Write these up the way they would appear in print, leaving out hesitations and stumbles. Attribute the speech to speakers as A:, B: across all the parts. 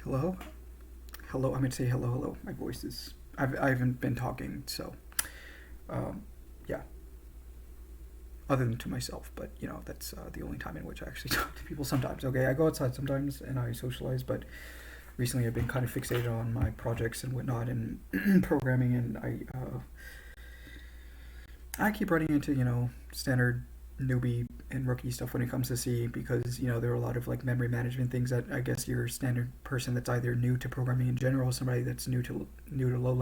A: Hello? Hello, I meant to say hello, hello. My voice is. I haven't been talking, so. Yeah. Other than to myself, but, that's the only time in which I actually talk to people sometimes. Okay, I go outside sometimes and I socialize, but recently I've been kind of fixated on my projects and whatnot and programming, and I keep running into, standard newbie and rookie stuff when it comes to C because there are a lot of like memory management things that I guess your standard person that's either new to programming in general, somebody that's new to low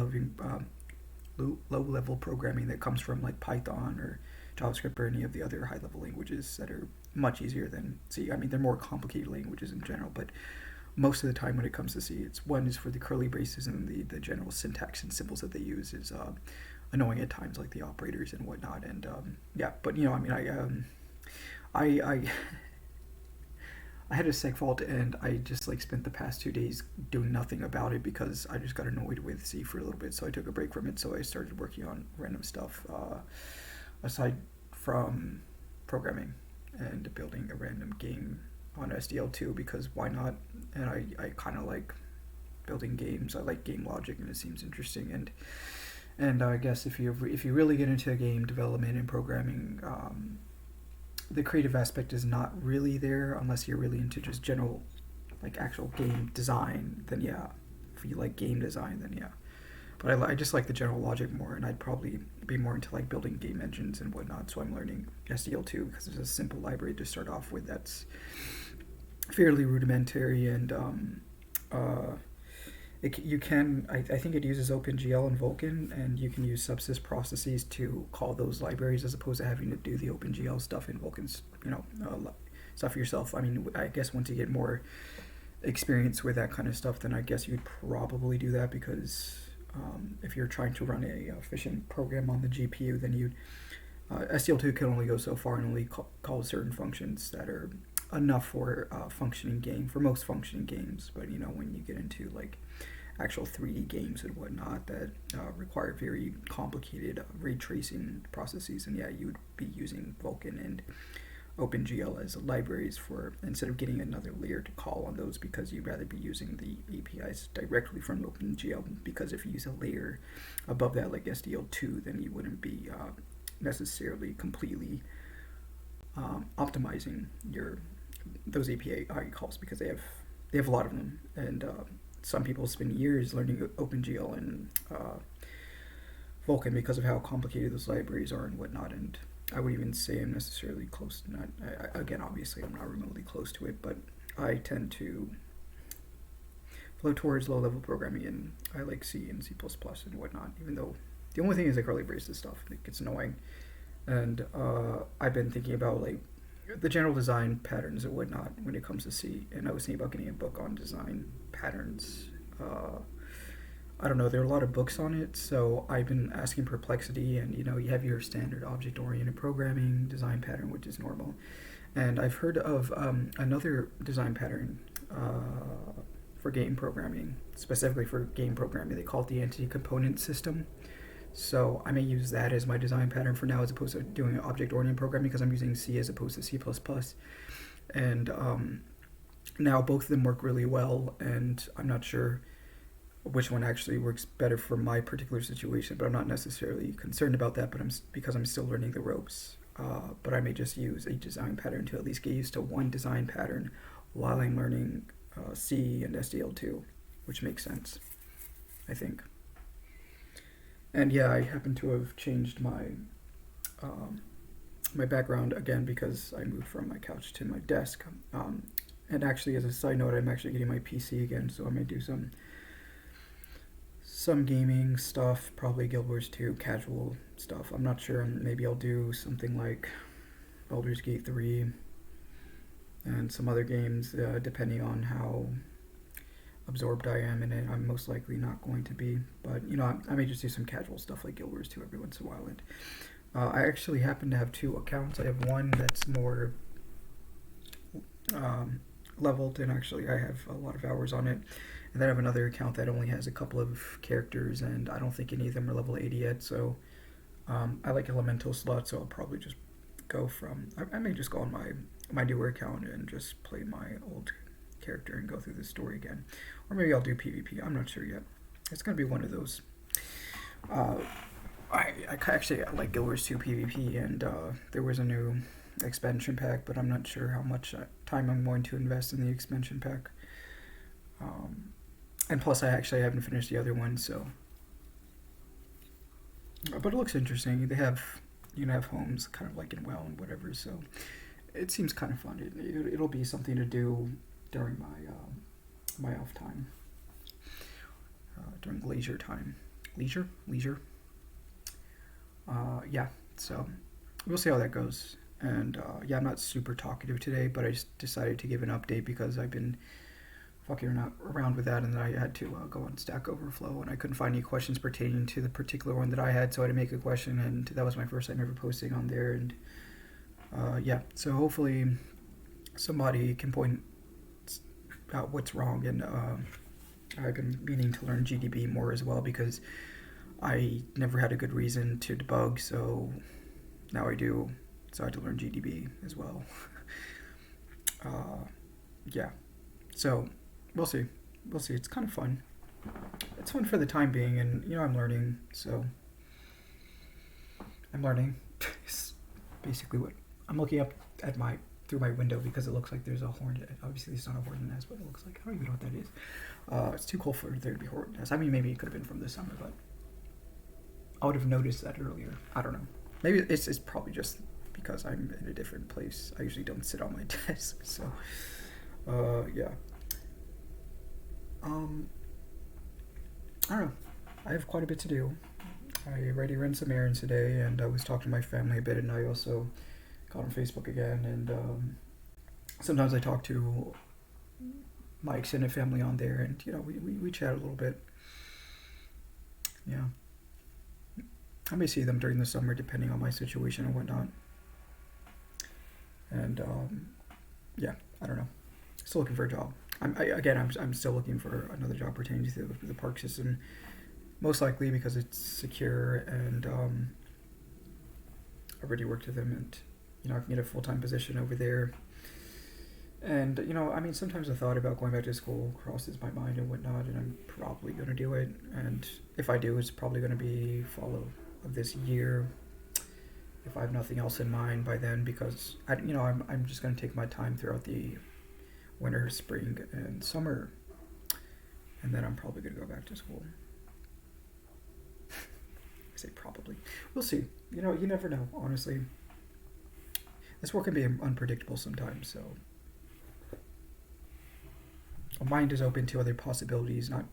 A: level programming that comes from like Python or JavaScript or any of the other high level languages that are much easier than C. I mean, they're more complicated languages in general, but most of the time when it comes to C, it's one is for the curly braces and the general syntax and symbols that they use is annoying at times, like the operators and whatnot. And yeah, but I mean, I I had a seg fault and I just like spent the past 2 days doing nothing about it because I just got annoyed with C for a little bit. So I took a break from it. So I started working on random stuff aside from programming and building a random game on SDL2 because why not? And I kind of like building games. I like game logic and it seems interesting. And I guess if you really get into game development and programming, the creative aspect is not really there unless you're really into just general, like actual game design. Then yeah, if you like game design, then yeah. But I just like the general logic more, and I'd probably be more into like building game engines and whatnot. So I'm learning SDL2 because it's a simple library to start off with that's fairly rudimentary and you can I think it uses OpenGL and Vulkan, and you can use subsys processes to call those libraries as opposed to having to do the OpenGL stuff in Vulkan's stuff yourself. I mean, I guess once you get more experience with that kind of stuff, then I guess you'd probably do that because if you're trying to run a efficient program on the GPU, then you'd SDL2 can only go so far and only call certain functions that are enough for functioning game for most functioning games. But when you get into like actual 3D games and whatnot that require very complicated ray tracing processes, and yeah, you would be using Vulkan and OpenGL as libraries for instead of getting another layer to call on those because you'd rather be using the APIs directly from OpenGL because if you use a layer above that like SDL2, then you wouldn't be necessarily completely optimizing your those API calls because they have a lot of them, and some people spend years learning OpenGL and Vulkan because of how complicated those libraries are and whatnot. And I would even say I'm necessarily close to not. Again, obviously, I'm not remotely close to it, but I tend to flow towards low-level programming, and I like C and C++ and whatnot. Even though the only thing is like curly braces stuff, it gets annoying. And I've been thinking about like the general design patterns and whatnot when it comes to C, and I was thinking about getting a book on design patterns. I don't know, there are a lot of books on it, so I've been asking Perplexity, and you have your standard object-oriented programming design pattern, which is normal. And I've heard of another design pattern for game programming, specifically for game programming. They call it the entity component system. So I may use that as my design pattern for now as opposed to doing object-oriented programming because I'm using C as opposed to C++. And now both of them work really well, and I'm not sure which one actually works better for my particular situation, but I'm not necessarily concerned about that, but because I'm still learning the ropes. But I may just use a design pattern to at least get used to one design pattern while I'm learning C and SDL2, which makes sense, I think. And yeah, I happen to have changed my background again because I moved from my couch to my desk. And actually, as a side note, I'm actually getting my PC again, so I may do some gaming stuff, probably Guild Wars 2 casual stuff. I'm not sure. Maybe I'll do something like Baldur's Gate 3 and some other games, depending on how absorbed I am in it. I'm most likely not going to be, but I may just do some casual stuff like Guild Wars 2 every once in a while. And I actually happen to have two accounts. I have one that's more leveled, and actually I have a lot of hours on it. And then I have another account that only has a couple of characters, and I don't think any of them are level 80 yet. So I like elemental slots, so I'll probably just go from. I may just go on my newer account and just play my old character and go through the story again. Or maybe I'll do PvP. I'm not sure yet. It's going to be one of those. I actually like Guild Wars 2 PvP, and there was a new expansion pack, but I'm not sure how much time I'm going to invest in the expansion pack. And plus, I actually haven't finished the other one, so. But it looks interesting. They have, you can have homes kind of like in WoW and whatever, so it seems kind of fun. It'll be something to do during my off time, during leisure time. Leisure. Yeah. So we'll see how that goes. And yeah, I'm not super talkative today, but I just decided to give an update because I've been fucking around with that, and then I had to go on Stack Overflow, and I couldn't find any questions pertaining to the particular one that I had, so I had to make a question, and that was my first time ever posting on there. And yeah, so hopefully somebody can point out what's wrong. And I've been meaning to learn GDB more as well, because I never had a good reason to debug, so now I do. So I had to learn GDB as well. Yeah, so we'll see. It's kind of fun. It's fun for the time being, and I'm learning. So I'm learning. It's basically what I'm looking up at through my window, because it looks like there's a hornet. Obviously, it's not a hornet nest, but it looks like, I don't even know what that is. It's too cold for there to be hornet nest. I mean, maybe it could have been from the summer, but I would have noticed that earlier. I don't know. Maybe it's probably just because I'm in a different place. I usually don't sit on my desk, so yeah. I don't know. I have quite a bit to do. I already ran some errands today, and I was talking to my family a bit, and I also got on Facebook again, and sometimes I talk to my extended family on there, and we chat a little bit. Yeah. I may see them during the summer, depending on my situation and whatnot. And yeah, I don't know. Still looking for a job. I'm still looking for another job pertaining to the park system, most likely because it's secure, and I already worked with them, and I can get a full-time position over there. And I mean, sometimes the thought about going back to school crosses my mind and whatnot, and I'm probably going to do it. And if I do, it's probably going to be fall of this year, if I have nothing else in mind by then, because I'm just going to take my time throughout the winter, spring, and summer, and then I'm probably going to go back to school. I say probably. We'll see. You never know, honestly. This work can be unpredictable sometimes, so my mind is open to other possibilities, not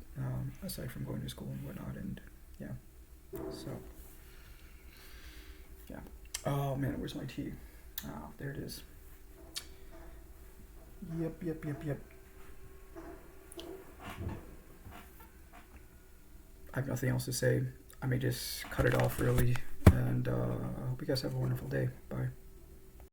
A: aside from going to school and whatnot. And yeah, so yeah. Oh man, where's my tea? Oh, there it is. Yep. I have nothing else to say. I may just cut it off early, and I hope you guys have a wonderful day. Bye.